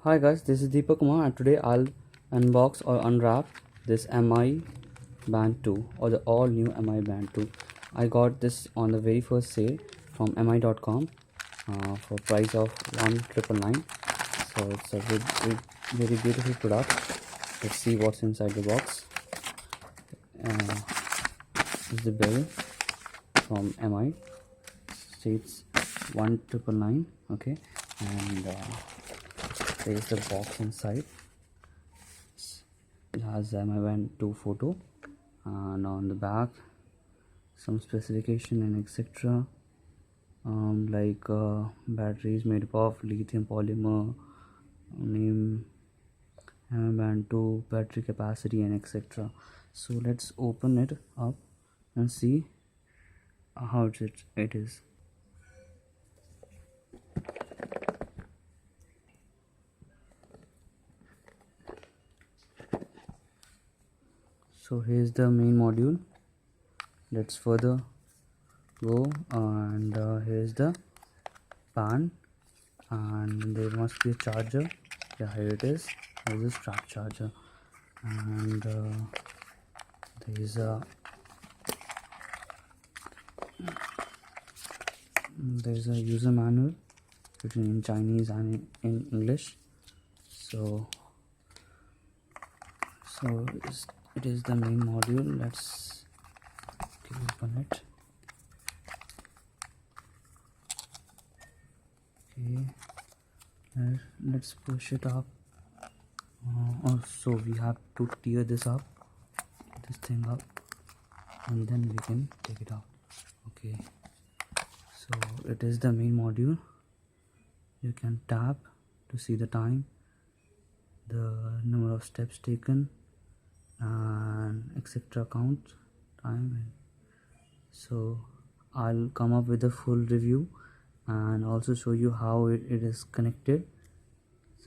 Hi guys, this is Deepak Kumar and today I'll unbox or unwrap this MI Band 2 or the all new MI Band 2. I got this on the very first sale from mi.com for price of 1,999. So it's a very beautiful product. Let's see what's inside the box. This is the bill from MI. States 1,999. Okay, and there is the box inside. It has MI Band 2 photo, and on the back some specification and etc. Like batteries made up of lithium polymer, name, MI Band 2, battery capacity and etc. So let's open it up and see how it is. So here's the main module. Let's further go, and here's the band, and there must be a charger. Yeah, here it is. Here's a strap charger, and there's a user manual written in Chinese and in English. So it is the main module. Let's open it. Okay, let's push it up. So we have to tear this thing up, and then we can take it out. Okay, so it is the main module. You can tap to see the time, the number of steps taken, and etc. count time. So I'll come up with a full review and also show you how it is connected.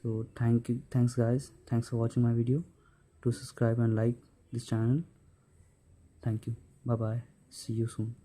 So thanks guys, thanks for watching my video. Do subscribe and like this channel. Thank you. Bye bye, see you soon.